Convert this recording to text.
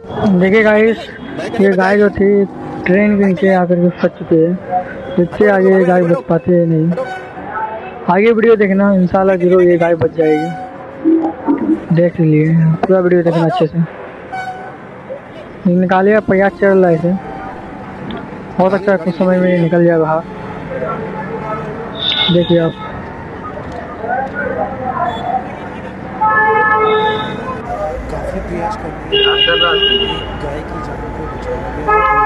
देखिए गाइस, ये गाय जो थी ट्रेन के नीचे आकर के फंस चुकी है। इससे आगे ये गाय बच पाती है नहीं। आगे वीडियो देखना, इंशाल्लाह जरूर ये गाय बच जाएगी। देख लीजिए पूरा वीडियो देखना अच्छे से। निकालिए, प्रयास चल रहा है इसे, हो सकता है कुछ समय में निकल जाए बाहर। देखिए आप, काफी प्रयास करने के बाद गाय की जान को बचाया गया।